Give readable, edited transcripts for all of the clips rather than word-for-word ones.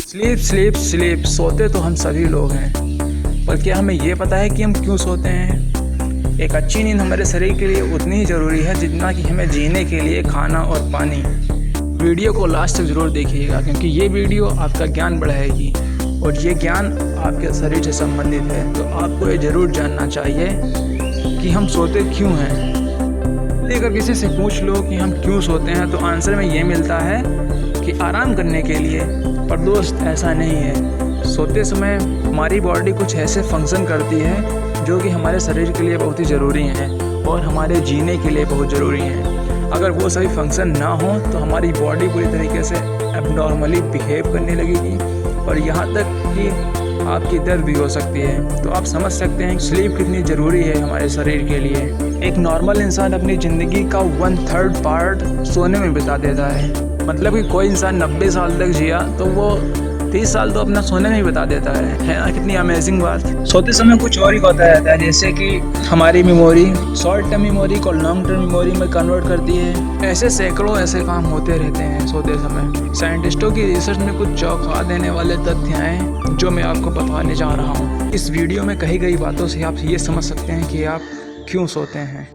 Sleep sleep sleep, सोते तो हम सभी लोग हैं, पर क्या हमें ये पता है कि हम क्यों सोते हैं? एक अच्छी नींद हमारे शरीर के लिए उतनी ही ज़रूरी है जितना कि हमें जीने के लिए खाना और पानी। वीडियो को लास्ट तक ज़रूर देखिएगा, क्योंकि ये वीडियो आपका ज्ञान बढ़ाएगी और ये ज्ञान आपके शरीर से संबंधित है। तो आपको ये ज़रूर जानना चाहिए कि हम सोते क्यों हैं। अगर किसी से पूछ लो कि हम क्यों सोते हैं तो आंसर में ये मिलता है कि आराम करने के लिए। पर दोस्त, ऐसा नहीं है। सोते समय हमारी बॉडी कुछ ऐसे फंक्शन करती है जो कि हमारे शरीर के लिए बहुत ही ज़रूरी हैं और हमारे जीने के लिए बहुत ज़रूरी हैं। अगर वो सभी फंक्शन ना हो तो हमारी बॉडी पूरी तरीके से एबनॉर्मली बिहेव करने लगेगी और यहाँ तक कि आपकी दर्द भी हो सकती है। तो आप समझ सकते हैं स्लीप कितनी ज़रूरी है हमारे शरीर के लिए। एक नॉर्मल इंसान अपनी ज़िंदगी का 1/3 पार्ट सोने में बिता देता है। मतलब कि कोई इंसान 90 साल तक जिया तो वो 30 साल तो अपना सोने में ही बिता देता है ना? कितनी अमेजिंग बात। सोते समय कुछ और ही होता रहता है, जैसे कि हमारी मेमोरी शॉर्ट टर्म मेमोरी को लॉन्ग टर्म मेमोरी में कन्वर्ट करती है। ऐसे सैकड़ों ऐसे काम होते रहते हैं सोते समय। साइंटिस्टों की रिसर्च में कुछ चौंका देने वाले तथ्य हैं जो मैं आपको बताने जा रहा हूँ। इस वीडियो में कही गई बातों से आप ये समझ सकते हैं कि आप क्यों सोते हैं।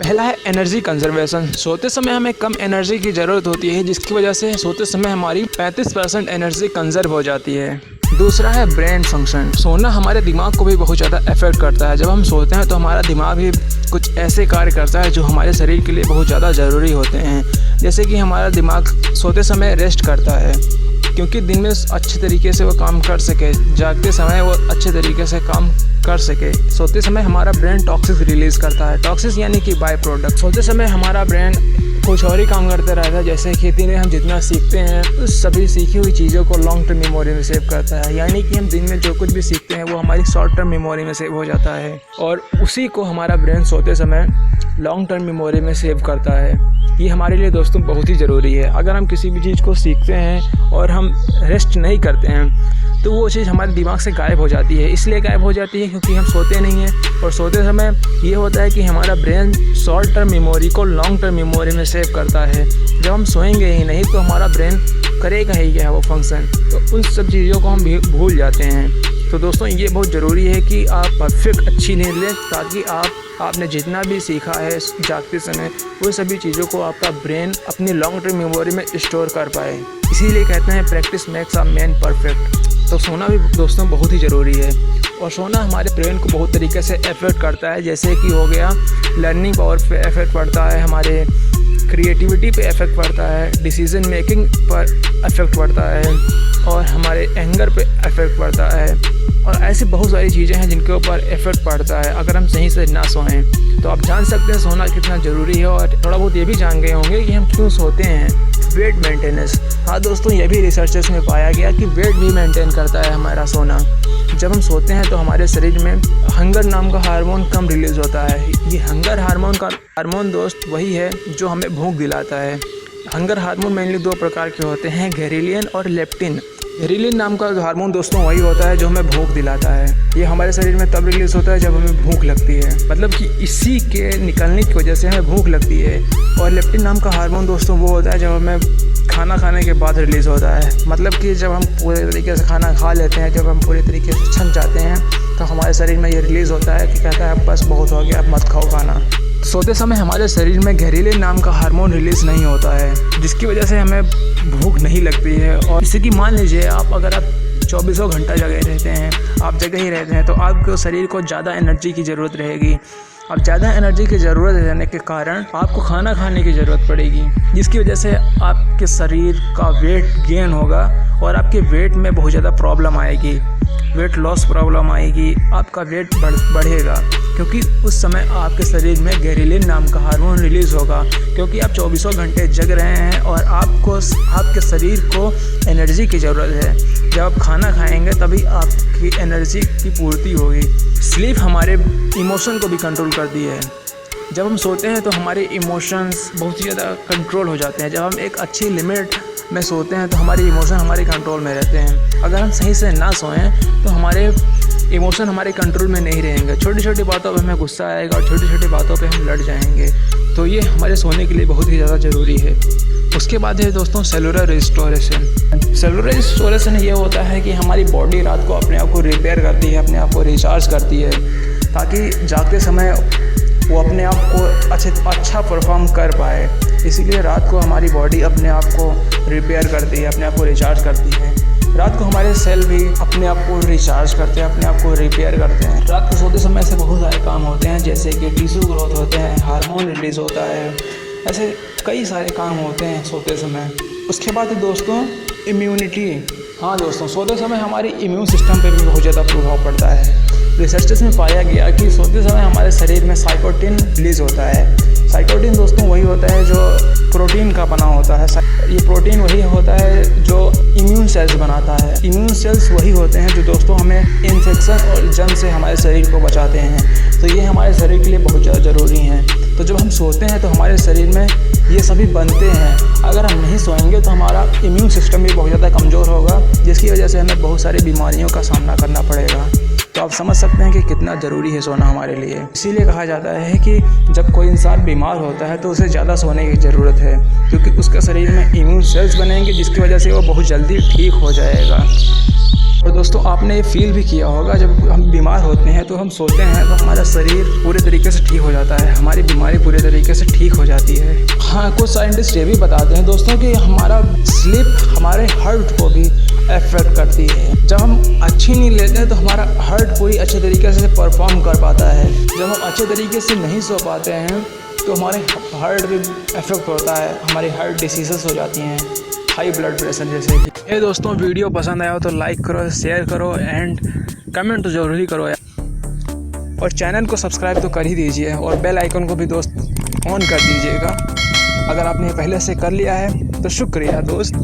पहला है एनर्जी कंजर्वेशन। सोते समय हमें कम एनर्जी की ज़रूरत होती है, जिसकी वजह से सोते समय हमारी 35% एनर्जी कंजर्व हो जाती है। दूसरा है ब्रेन फंक्शन। सोना हमारे दिमाग को भी बहुत ज़्यादा अफेक्ट करता है। जब हम सोते हैं तो हमारा दिमाग भी कुछ ऐसे कार्य करता है जो हमारे शरीर के लिए बहुत ज़्यादा ज़रूरी होते हैं। जैसे कि हमारा दिमाग सोते समय रेस्ट करता है, क्योंकि दिन में अच्छे तरीके से वो काम कर सके, जागते समय वो अच्छे तरीके से काम कर सके। सोते समय हमारा ब्रेन टॉक्सिस रिलीज़ करता है। टॉक्सिस यानी कि बाय प्रोडक्ट। सोते समय हमारा ब्रेन कुछ और ही काम करता रहता है, जैसे खेती में हम जितना सीखते हैं उस सभी सीखी हुई चीज़ों को लॉन्ग टर्म मेमोरी में सेव करता है। यानी कि हम दिन में जो कुछ भी सीखते हैं वो हमारी शॉर्ट टर्म मेमोरी में सेव हो जाता है और उसी को हमारा ब्रेन सोते समय लॉन्ग टर्म मेमोरी में सेव करता है। ये हमारे लिए दोस्तों बहुत ही ज़रूरी है। अगर हम किसी भी चीज़ को सीखते हैं और हम रेस्ट नहीं करते हैं तो वो चीज़ हमारे दिमाग से गायब हो जाती है। इसलिए गायब हो जाती है क्योंकि हम सोते नहीं हैं। और सोते समय ये होता है कि हमारा ब्रेन शॉर्ट टर्म मेमोरी को लॉन्ग टर्म मेमोरी में सेव करता है। जब हम सोएंगे ही नहीं तो हमारा ब्रेन करेगा ही क्या है वो फंक्शन, तो उन सब चीज़ों को हम भूल जाते हैं। तो दोस्तों, ये बहुत ज़रूरी है कि आप परफेक्ट अच्छी नींद लें, ताकि आपने जितना भी सीखा है जागते समय वो सभी चीज़ों को आपका ब्रेन अपनी लॉन्ग टर्म मेमोरी में स्टोर कर पाए। इसीलिए कहते हैं practice makes a man perfect. तो सोना भी दोस्तों बहुत ही ज़रूरी है और सोना हमारे ब्रेन को बहुत तरीके से अफेक्ट करता है। जैसे कि हो गया लर्निंग पावर पे अफेक्ट पड़ता है, हमारे क्रिएटिविटी पे अफेक्ट पड़ता है, डिसीजन मेकिंग पर अफेक्ट पड़ता है और हमारे एंगर पे अफेक्ट पड़ता है। और ऐसी बहुत सारी चीज़ें हैं जिनके ऊपर इफ़ेक्ट पड़ता है अगर हम सही से ना सोएं। तो आप जान सकते हैं सोना कितना ज़रूरी है। और थोड़ा बहुत ये भी जान गए होंगे कि हम क्यों सोते हैं। Wait maintenance. हाँ दोस्तों, ये भी रिसर्चेस में पाया गया कि वेट भी मेंटेन करता है हमारा सोना। जब हम सोते हैं तो हमारे शरीर में हंगर नाम का हार्मोन कम रिलीज़ होता है। ये हंगर हार्मोन दोस्त वही है जो हमें भूख दिलाता है। हंगर हार्मोन मेनली 2 प्रकार के होते हैं, घेरिलिन और लेप्टिन। घेरिलिन नाम का हार्मोन दोस्तों वही होता है जो हमें भूख दिलाता है। ये हमारे शरीर में तब रिलीज़ होता है जब हमें भूख लगती है, मतलब कि इसी के निकलने की वजह से हमें भूख लगती है। और लेप्टिन नाम का हार्मोन दोस्तों वो होता है जब हमें खाना खाने के बाद रिलीज़ होता है। मतलब कि जब हम पूरे तरीके से खाना खा लेते हैं, जब हम पूरे तरीके से छक जाते हैं तो हमारे शरीर में ये रिलीज़ होता है कि कहता है अब बस बहुत हो गया, अब मत खाओ खाना। सोते समय हमारे शरीर में घेरिलिन नाम का हार्मोन रिलीज़ नहीं होता है, जिसकी वजह से हमें भूख नहीं लगती है। और जैसे कि मान लीजिए अगर आप 24 घंटा जगे रहते हैं, आप जगह ही रहते हैं, तो आपके शरीर को ज़्यादा एनर्जी की ज़रूरत रहेगी। अब ज़्यादा एनर्जी की ज़रूरत रहने के कारण आपको खाना खाने की ज़रूरत पड़ेगी, जिसकी वजह से आपके शरीर का वेट गेन होगा और आपके वेट में बहुत ज़्यादा प्रॉब्लम आएगी, वेट लॉस प्रॉब्लम आएगी, आपका वेट बढ़ेगा। क्योंकि उस समय आपके शरीर में घेरिलिन नाम का हार्मोन रिलीज़ होगा, क्योंकि आप 24 घंटे जग रहे हैं और आपके शरीर को एनर्जी की ज़रूरत है। जब आप खाना खाएंगे तभी आपकी एनर्जी की पूर्ति होगी। स्लीप हमारे इमोशन को भी कंट्रोल करती है। जब हम सोते हैं तो हमारे इमोशंस बहुत ही ज़्यादा कंट्रोल हो जाते हैं। जब हम एक अच्छी लिमिट में सोते हैं तो हमारे इमोशन हमारे कंट्रोल में रहते हैं। अगर हम सही से ना सोएं तो हमारे इमोशन हमारे कंट्रोल में नहीं रहेंगे। छोटी छोटी बातों पे हमें गुस्सा आएगा और छोटी छोटी बातों पे हम लड़ जाएंगे। तो ये हमारे सोने के लिए बहुत ही ज़्यादा ज़रूरी है। उसके बाद है दोस्तों सेलुलर रिस्टोरेशन। सेलुलर रिस्टोरेशन ये होता है कि हमारी बॉडी रात को अपने आप को रिपेयर करती है, अपने आप को रिचार्ज करती है, ताकि जागते समय वो अपने आप को अच्छा परफॉर्म कर पाए। इसीलिए रात को हमारी बॉडी अपने आप को रिपेयर करती है, अपने आप को रिचार्ज करती है। रात को हमारे सेल भी अपने आप को रिचार्ज करते हैं, अपने आप को रिपेयर करते हैं। रात को सोते समय ऐसे बहुत सारे काम होते हैं, जैसे कि टिश्यू ग्रोथ होते हैं, हार्मोन रिलीज़ होता है, ऐसे कई सारे काम होते हैं सोते समय। उसके बाद दोस्तों इम्यूनिटी। हाँ दोस्तों, सोते समय हमारे इम्यून सिस्टम पे भी बहुत ज़्यादा प्रभाव पड़ता है। रिसर्चेस में पाया गया कि सोते समय हमारे शरीर में साइटोकिन रिलीज़ होता है। साइटोकिन दोस्तों वही होता है जो प्रोटीन का बना होता है। ये प्रोटीन वही होता है जो इम्यून सेल्स बनाता है। इम्यून सेल्स वही होते हैं जो दोस्तों हमें इन्फेक्शन और जंग से हमारे शरीर को बचाते हैं। तो ये हमारे शरीर के लिए बहुत ज़्यादा ज़रूरी हैं। तो जब हम सोते हैं तो हमारे शरीर में ये सभी बनते हैं। अगर हम नहीं सोएंगे तो हमारा इम्यून सिस्टम भी बहुत ज़्यादा कमज़ोर होगा, जिसकी वजह से हमें बहुत सारी बीमारियों का सामना करना पड़ेगा। तो आप समझ सकते हैं कि कितना ज़रूरी है सोना हमारे लिए। इसीलिए कहा जाता है कि जब कोई इंसान बीमार होता है तो उसे ज़्यादा सोने की ज़रूरत है, क्योंकि उसके शरीर में इम्यून सेल्स बनेंगे, जिसकी वजह से वो बहुत जल्दी ठीक हो जाएगा। और दोस्तों आपने ये फील भी किया होगा, जब हम बीमार होते हैं तो हम सोते हैं तो हमारा शरीर पूरे तरीके से ठीक हो जाता है, हमारी बीमारी पूरे तरीके से ठीक हो जाती है। हाँ, कुछ साइंटिस्ट ये भी बताते हैं दोस्तों कि हमारा स्लीप हमारे हार्ट को भी अफेक्ट करती है। जब हम अच्छी नींद लेते हैं तो हमारा हार्ट पूरी अच्छे तरीके से परफॉर्म कर पाता है। जब हम अच्छे तरीके से नहीं सो पाते हैं तो हमारे हार्ट भी अफेक्ट होता है, हमारी हार्ट डिसीज़ेस हो जाती हैं, हाई ब्लड प्रेशर जैसे कि। ये दोस्तों वीडियो पसंद आया हो तो लाइक करो, शेयर करो एंड कमेंट तो ज़रूर ही करो यार। और चैनल को सब्सक्राइब तो कर ही दीजिए और बेल आइकन को भी दोस्त ऑन कर दीजिएगा। अगर आपने पहले से कर लिया है तो शुक्रिया दोस्त।